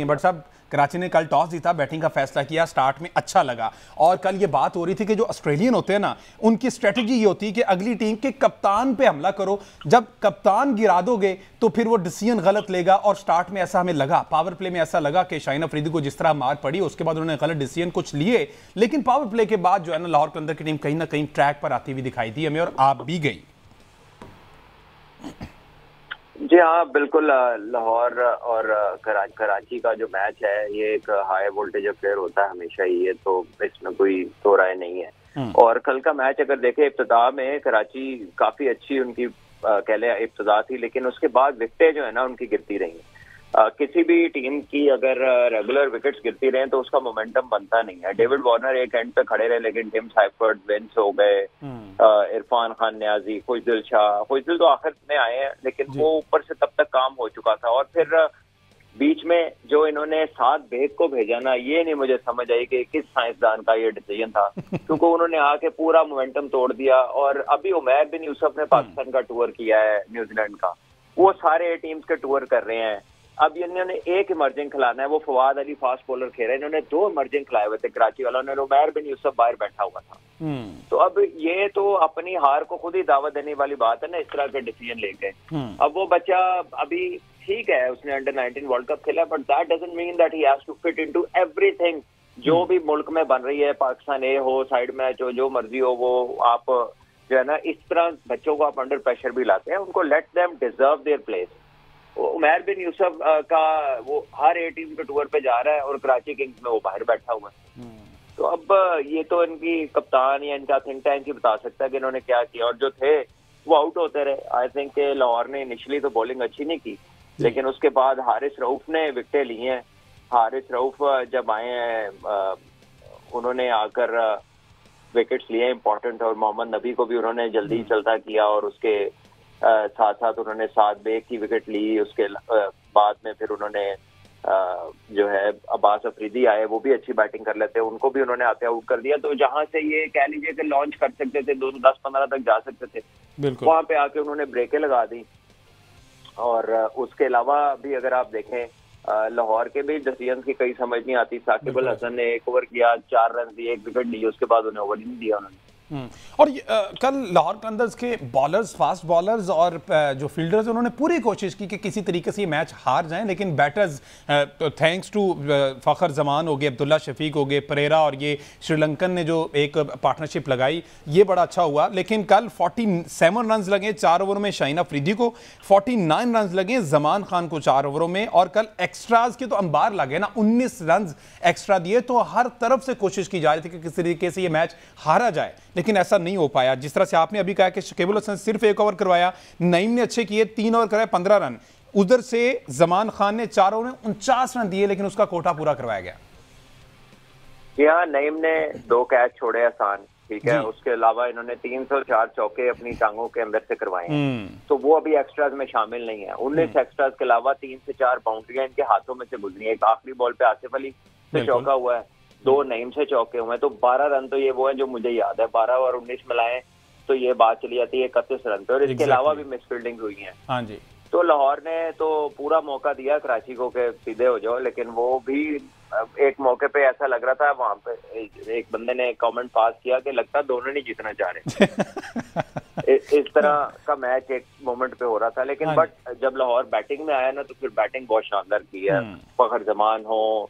But साहब कराची ने कल टॉस जीता, बैटिंग का फैसला किया, स्टार्ट में अच्छा लगा। और कल ये बात हो रही थी कि जो ऑस्ट्रेलियन होते हैं ना, उनकी स्ट्रेटजी ये होती है कि अगली टीम के कप्तान पे हमला करो। जब कप्तान गिरा दोगे तो फिर वो डिसीजन गलत लेगा। और स्टार्ट में ऐसा हमें लगा, पावर प्ले में ऐसा लगा कि शाहीन अफरीदी को जिस तरह मार पड़ी उसके बाद उन्होंने गलत डिसीजन कुछ लिए, लेकिन पावर प्ले के बाद जो है ना लाहौर कलंदर की टीम कहीं ना कहीं ट्रैक पर आती हुई दिखाई दी हमें, और आप भी गई। जी हाँ, बिल्कुल। लाहौर और कराची का जो मैच है ये एक हाई वोल्टेज अफेयर होता है हमेशा ही, ये तो इसमें कोई दो राय नहीं है। और कल का मैच अगर देखें, इब्तिदा में कराची काफी अच्छी उनकी कह ले इब्तिदा थी, लेकिन उसके बाद विकेटें जो है ना उनकी गिरती रही। किसी भी टीम की अगर रेगुलर विकेट्स गिरती रहे तो उसका मोमेंटम बनता नहीं है। डेविड वार्नर एक एंड पे खड़े रहे, लेकिन टिम साइफर्ड, विंस हो गए, इरफान खान न्याजी, खुशदिल शाह, खुशदिल तो आखिर में आए हैं, लेकिन वो ऊपर से तब तक काम हो चुका था। और फिर बीच में जो इन्होंने 7 बेग को भेजा ना, ये नहीं मुझे समझ आई कि किस साइंसदान का ये डिसीजन था, क्योंकि उन्होंने आके पूरा मोमेंटम तोड़ दिया। और अभी उमैर बिन यूसुफ ने पाकिस्तान का टूर किया है, न्यूजीलैंड का, वो सारे टीम्स के टूर कर रहे हैं। अब इन्होंने एक इमर्जिंग खिलाना है, वो फवाद अली फास्ट बॉलर खेल रहे हैं, इन्होंने 2 इमर्जिंग खिलाए हुए थे कराची वालों ने, उमैर बिन यूसुफ बाहर बैठा हुआ था। तो अब ये तो अपनी हार को खुद ही दावत देने वाली बात है ना, इस तरह के डिसीजन लेके। अब वो बच्चा अभी ठीक है, उसने अंडर 19 वर्ल्ड कप खेला, but that doesn't mean that he has to fit into everything जो भी मुल्क में बन रही है, पाकिस्तान ए हो, साइड मैच हो, जो मर्जी हो, वो आप जो है ना इस तरह बच्चों को आप अंडर प्रेशर भी लाते हैं। उनको let them deserve their place. Umair bin Yusuf का वो हर ए टीम के टूर पे जा रहा है और कराची किंग्स में वो बाहर बैठा हुआ है। तो अब ये तो इनकी कप्तान या इनका थिंक टैंक ही बता सकता है कि इन्होंने क्या किया। और जो थे वो आउट होते रहे। आई थिंक लाहौर ने इनिशियली तो बॉलिंग अच्छी नहीं की, लेकिन उसके बाद हारिस रऊफ ने विकेटें ली हैं। हारिस रऊफ जब आए हैं उन्होंने आकर विकेट्स लिए इंपॉर्टेंट, और मोहम्मद नबी को भी उन्होंने जल्दी चलता किया, और उसके साथ साथ उन्होंने 7 बेग की विकेट ली। उसके बाद में फिर उन्होंने जो है अब्बास अफरीदी आए, वो भी अच्छी बैटिंग कर लेते हैं, उनको भी उन्होंने आते आउट कर दिया। तो जहां से ये कह लीजिए कि लॉन्च कर सकते थे, 10-15 तक जा सकते थे, वहां पे आके उन्होंने ब्रेकें लगा दी। और उसके अलावा भी अगर आप देखें, लाहौर के भी डिसीजन की कई समझ नहीं आती। साकिब अल हसन ने 1 ओवर किया, 4 रन दिए, 1 विकेट ली, उसके बाद उन्हें ओवर ही नहीं दिया उन्होंने। और कल लाहौर कलंदर्स के बॉलर्स, फास्ट बॉलर्स और जो फील्डर्स, उन्होंने पूरी कोशिश की कि किसी तरीके से ये मैच हार जाएं, लेकिन batters thanks to Fakhar Zaman हो गए, अब्दुल्ला शफीक हो गए, परेरा, और ये श्रीलंकन ने जो एक पार्टनरशिप लगाई, ये बड़ा अच्छा हुआ। लेकिन कल 47 रन लगे 4 ओवरों में शाहीन अफरीदी को, 49 रन लगे जमान खान को 4 ओवरों में, और कल एक्स्ट्राज के तो अंबार लगे ना, 19 रन एक्स्ट्रा दिए। तो हर तरफ से कोशिश की जा रही थी कि किस तरीके से ये मैच हारा जाए, लेकिन ऐसा नहीं हो पाया। जिस तरह से आपने अभी कहा कि शकीब अल हसन सिर्फ 1 ओवर करवाया, नईम ने अच्छे किए, 3 ओवर कराए, 15 रन। उधर से जमान खान ने 4 ओवर में 49 रन दिए, लेकिन उसका कोटा पूरा करवाया गया। यहाँ नईम ने 2 कैच छोड़े आसान, ठीक है, उसके अलावा इन्होंने 304 चौके अपनी टांगों के अंदर से करवाए हैं, तो वो अभी एक्स्ट्राज में शामिल नहीं है। 19 एक्स्ट्राज के अलावा 3 से 4 बाउंड्रियां इनके हाथों में से गुजरी है। एक आखिरी बॉल पे आसिफ अली से चौका हुआ है, 2 नईम से चौके हुए हैं, तो 12 रन तो ये वो है जो मुझे याद है। 12 और 19 मिलाएं तो ये बात चली जाती है 31 रन पे, और इसके अलावा भी मिसफील्डिंग हुई है। हाँ जी। तो लाहौर ने तो पूरा मौका दिया कराची को कि सीधे हो जाओ, लेकिन वो भी एक मौके पे ऐसा लग रहा था, वहां पे एक बंदे ने कमेंट पास किया कि लगता दोनों नहीं जीतना चाह रहे। इस तरह का मैच एक मोमेंट पे हो रहा था। लेकिन बट जब लाहौर बैटिंग में आया ना, तो फिर बैटिंग बहुत शानदार की है। फखर जमान हो,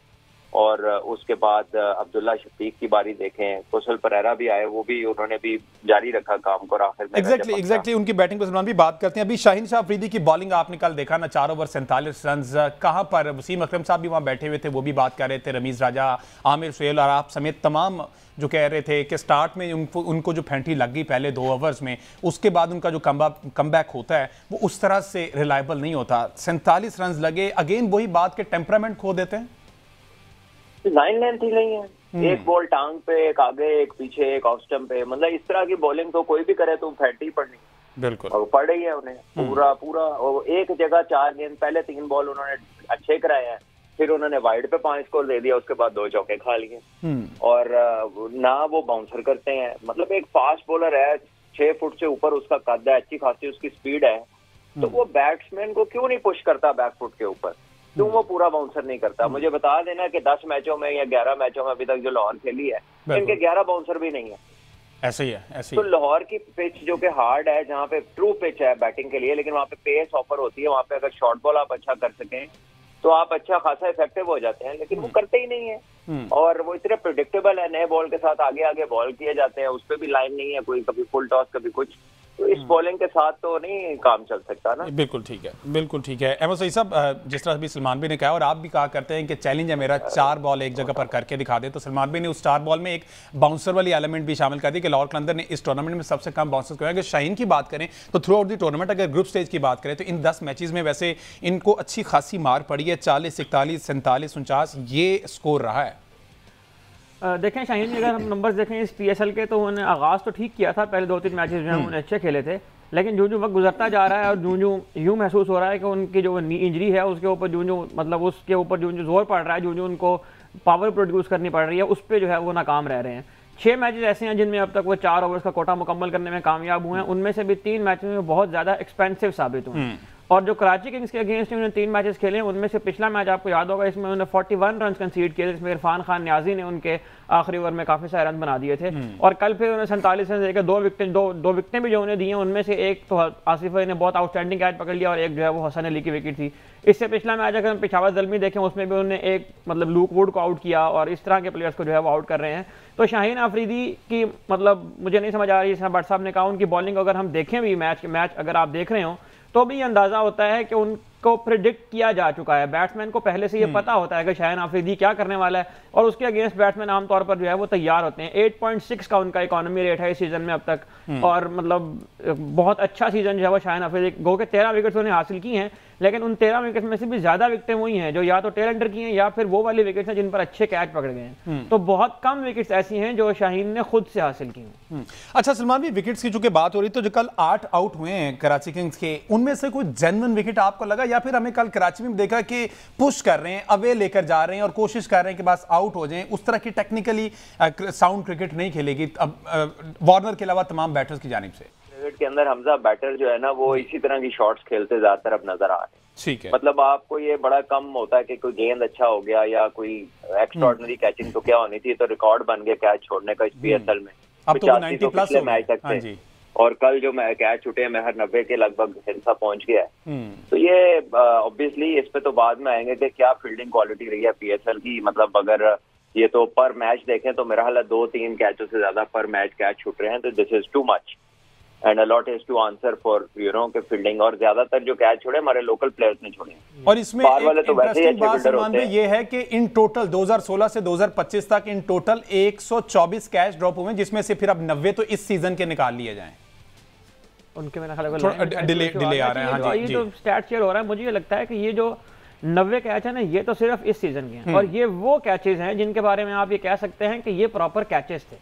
और उसके बाद अब्दुल्ला शफीक की बारी देखें, कुशल परेरा भी आए, वो भी उन्होंने भी जारी रखा काम को आखिर में। एग्जैक्टली उनकी बैटिंग पर सलमान भी बात करते हैं। अभी शाहीन शाह अफरीदी की बॉलिंग आपने कल देखा ना, 4 ओवर 47 रन, कहाँ पर वसीम अकरम साहब भी वहाँ बैठे हुए थे, वो भी बात कर रहे थे, रमीज राजा, आमिर सुहेल और आप समेत तमाम जो कह रहे थे कि स्टार्ट में उनको जो फेंटी लग गई पहले 2 ओवर्स में, उसके बाद उनका जो कमबैक होता है वो उस तरह से रिलायबल नहीं होता। 47 रन लगे, अगेन वही बात के टेम्परामेंट खो देते हैं, लाइन लेंथ ही नहीं है। एक बॉल टांग पे, एक आगे, एक पीछे, एक ऑफ स्टंप पे, मतलब इस तरह की बॉलिंग तो कोई भी करे तो फैटी पड़नी, बिल्कुल, और पड़ रही है उन्हें पूरा। और एक जगह 4 गेंद, पहले 3 बॉल उन्होंने अच्छे कराए हैं, फिर उन्होंने वाइड पे 5 स्कोर दे दिया, उसके बाद 2 चौके खा लिए, और ना वो बाउंसर करते हैं। मतलब एक फास्ट बॉलर है, 6 फुट से ऊपर उसका कद है, अच्छी खासी उसकी स्पीड है, तो वो बैट्समैन को क्यों नहीं पुश करता बैक फुट के ऊपर? क्यों वो पूरा बाउंसर नहीं करता? मुझे बता देना कि 10 मैचों में या 11 मैचों में अभी तक जो लाहौर खेली है, इनके 11 बाउंसर भी नहीं है। ऐसे ही है, ऐसे ही। तो लाहौर की पिच जो कि हार्ड है, जहाँ पे ट्रू पिच है बैटिंग के लिए, लेकिन वहाँ पे पेस ऑफर होती है, वहाँ पे अगर शॉर्ट बॉल आप अच्छा कर सकें तो आप अच्छा खासा इफेक्टिव हो जाते हैं, लेकिन वो करते ही नहीं है। और वो इतने प्रिडिक्टेबल है, नए बॉल के साथ आगे आगे बॉल किए जाते हैं, उस पर भी लाइन नहीं है कोई, कभी फुल टॉस कभी कुछ, तो इस बॉलिंग के साथ तो नहीं काम चल सकता ना। बिल्कुल ठीक है, बिल्कुल ठीक है। अहमद सईद साहब, जिस तरह अभी सलमान भाई ने कहा और आप भी कहा करते हैं कि चैलेंज है मेरा 4 बॉल एक जगह पर करके दिखा दे, तो सलमान भाई ने उस 4 बॉल में एक बाउंसर वाली एलिमेंट भी शामिल कर दी कि लाहौर कलंदर ने इस टूर्नामेंट में सबसे कम बाउंसर्स किया। अगर शाहीन की बात करें तो थ्रू आउट द टूर्नामेंट, अगर ग्रुप स्टेज की बात करें तो इन 10 मैचेस में वैसे इनको अच्छी खासी मार पड़ी है, 40, 41, 47, 49 ये स्कोर रहा है। देखें शाहीन, अगर हम नंबर्स देखें इस PSL के, तो उन्होंने आगाज़ तो ठीक किया था, पहले 2-3 मैचेस जो हैं उन्होंने अच्छे खेले थे, लेकिन जो वक्त गुजरता जा रहा है और जो यूँ महसूस हो रहा है कि उनकी जो इंजरी है उसके ऊपर जो मतलब उसके ऊपर जो जोर पड़ रहा है, जो उनको पावर प्रोड्यूस करनी पड़ रही है, उस पर जो है वो नाकाम रह रहे हैं। 6 मैचेस ऐसे हैं जिनमें अब तक वो 4 ओवर्स का कोटा मुकम्मल करने में कामयाब हुए हैं, उनमें से भी 3 मैचेस में बहुत ज़्यादा एक्सपेंसिव साबित हुए। और जो कराची किंग्स के अगेंस्ट उन्होंने 3 मैचेस खेले हैं, उनमें से पिछला मैच आपको याद होगा, इसमें उन्होंने 41 रन कंसीड किए, जिसमें इरफान खान न्याजी ने उनके आखिरी ओवर में काफ़ी सारे रन बना दिए थे। और कल फिर उन्होंने 47 रन देकर 2 विकेटें भी जो उन्हें दी हैं, उनमें से एक तो आसिफ अली ने बहुत आउटस्टैंडिंग कैच पकड़ लिया और एक जो है वो हसन अली की विकेट थी। इससे पिछला मैच अगर हम पेशावर ज़ल्मी देखें, उसमें भी उन्होंने एक मतलब लूक वुड को आउट किया और इस तरह के प्लेयर्स को जो है वो आउट कर रहे हैं। तो शाहीन अफरीदी की मतलब मुझे नहीं समझ आ रही, जैसा भट्ट साहब ने कहा, उनकी बॉलिंग अगर हम देखें भी मैच अगर आप देख रहे हो तो भी अंदाजा होता है कि उनको प्रिडिक्ट किया जा चुका है। बैट्समैन को पहले से ये पता होता है कि शाहीन अफरीदी क्या करने वाला है और उसके अगेंस्ट बैट्समैन आमतौर पर जो है वो तैयार होते हैं। 8.6 का उनका इकोनॉमी रेट है इस सीजन में अब तक, और मतलब बहुत अच्छा सीजन जो है वो शाहीन अफरीदी, गो के 13 विकेट्स उन्होंने हासिल की हैं, लेकिन उन 13 विकेट में से भी ज्यादा विकेटें वही हैं जो या तो टेल अंडर की हैं या फिर वो वाली विकेट्स हैं जिन पर अच्छे कैच पकड़ गए हैं। तो बहुत कम विकेट्स ऐसी हैं जो शाहीन ने खुद से हासिल की हैं। अच्छा सलमान भी, विकेट्स की चूंकि बात हो रही, तो जो कल 8 आउट हुए हैं कराची किंग्स के, उनमें से कोई जेन्युइन विकेट आपको लगा, या फिर हमें कल कराची में देखा कि पुश कर रहे हैं, अवे लेकर जा रहे हैं और कोशिश कर रहे हैं कि बस आउट हो जाएं, उस तरह की टेक्निकली साउंड क्रिकेट नहीं खेलेगी अब वार्नर के अलावा तमाम बैटर्स की जानिब से? क्रिकेट के अंदर हमजा बैटर जो है ना, वो इसी तरह की शॉट्स खेलते ज्यादातर अब नजर आ रहे हैं। ठीक है, मतलब आपको ये बड़ा कम होता है कि कोई गेंद अच्छा हो गया या कोई एक्स्ट्राऑर्डिनरी कैचिंग तो क्या होनी थी, तो रिकॉर्ड बन गया कैच छोड़ने का इस PSL में। अब तो 90 प्लस पिछले मैच तक थे, और कल जो कैच छूटे महर 90 के लगभग हिस्सा पहुंच गया है। तो ये ऑब्वियसली इस पे तो बाद में आएंगे कि क्या फील्डिंग क्वालिटी रही है PSL की। मतलब अगर ये तो पर मैच देखें तो मेरा हाल 2-3 कैचों से ज्यादा पर मैच कैच छूट रहे हैं, तो this is too much and a lot is to answer for के फील्डिंग। और ज्यादातर जो कैच छोड़े हमारे लोकल प्लेयर्स ने छोड़े। और इसमें एक इंटरेस्टिंग बात सलमान भाई ये है कि इन टोटल 2016 से 2025 तक इन टोटल 124 कैच ड्रॉप हुए, जिसमें से फिर अब 90 तो इस सीजन के निकाल लिए जाएं। उनके मेरा ख्याल डिले आ रहा है। हाँ, ये जो स्टैट शेयर हो रहा है, मुझे ये लगता है कि ये जो 90 कैच है ना, ये तो सिर्फ इस सीजन के हैं, और ये वो कैचेस हैं जिनके बारे में आप ये कह सकते हैं कि ये प्रॉपर कैचेस थे।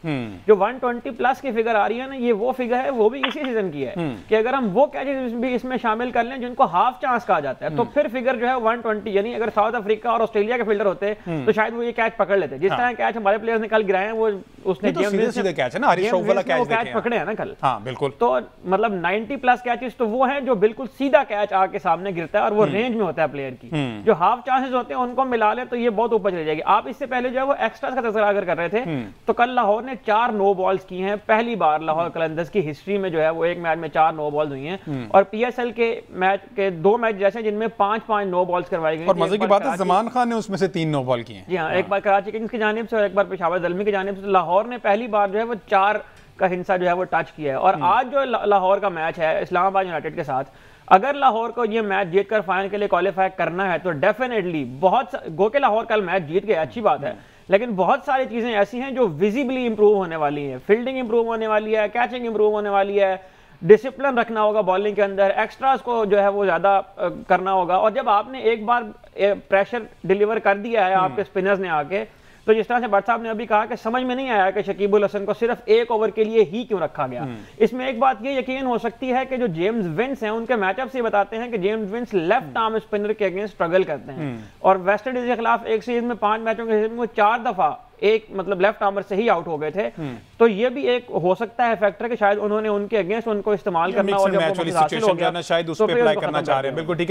जो 120 प्लस की फिगर आ रही है ना, ये वो फिगर है, वो भी इसी सीजन की है कि अगर हम वो कैचेस भी इसमें शामिल कर लें जिनको हाफ चांस कहा जाता है, तो फिर फिगर जो है 120, यानी अगर साउथ अफ्रीका और ऑस्ट्रेलिया के फील्डर होते तो शायद वो ये कैच पकड़ लेते। जिस तरह कैच हमारे प्लेयर्स ने कल गिराए हैं, वो उसने कैच पकड़े हैं ना कल। बिल्कुल। तो मतलब 90 प्लस कैचेस तो वो हैं जो बिल्कुल सीधा कैच आके सामने गिरता है और वो रेंज में होता है प्लेयर की। जो हाफ चांसेस होते हैं उनको मिला ले तो ये बहुत ऊपर चली जाएगी। आप इससे पहले जो है वो एक्स्ट्रास का तज़किरा अगर कर रहे थे, तो कल लाहौर ने 4 नो बॉल्स की हैं। पहली बार लाहौर कलंदर्स की हिस्ट्री में जो है वो एक मैच में 4 नो बॉल्स हुई हैं, और PSL के मैच के 2 मैच जैसे जिनमें 5-5 नो बॉल्स करवाई गई। और मजे की बात है जमान खान ने उसमें से 3 नो बॉल की हैं। जी हाँ, एक बार कराची किंग्स की जानिब से और एक बार पेशावर ज़ल्मी की जानिब से। लाहौर ने पहली बार जो है वो 4 का हिस्सा जो है वो टच किया है। और आज जो लाहौर का मैच है इस्लामाबाद यूनाइटेड के साथ, अगर लाहौर को ये मैच जीतकर फाइनल के लिए क्वालिफाई करना है तो डेफिनेटली गो के लाहौर कल मैच जीत गए, अच्छी बात है, लेकिन बहुत सारी चीजें ऐसी हैं जो विजिबली इंप्रूव होने वाली हैं। फील्डिंग इंप्रूव होने वाली है, कैचिंग इंप्रूव होने वाली है, डिसिप्लिन रखना होगा बॉलिंग के अंदर, एक्स्ट्रास को जो है वो ज्यादा करना होगा। और जब आपने एक बार प्रेशर डिलीवर कर दिया है आपके स्पिनर्स ने आके, तो जिस तरह से भट्ट साहब ने अभी कहा कि समझ में नहीं आया कि शकीबुल हसन को सिर्फ 1 ओवर के लिए ही क्यों रखा गया। इसमें एक बात ये यकीन हो सकती है कि जो जेम्स विंस हैं उनके मैचअप से बताते हैं कि James Vince left arm spinner के अगेंस्ट स्ट्रगल करते हैं, और वेस्ट इंडीज के खिलाफ एक सीरीज में 5 मैचों के सीरीज में 4 दफा एक मतलब लेफ्ट आर्मर से ही आउट हो गए थे। तो ये भी एक हो सकता है फैक्टर कि शायद उन्होंने उनके अगेंस्ट उनको इस्तेमाल करना और जब वो शायद उस पे अप्लाई करना चाह रहे हैं। बिल्कुल ठीक है।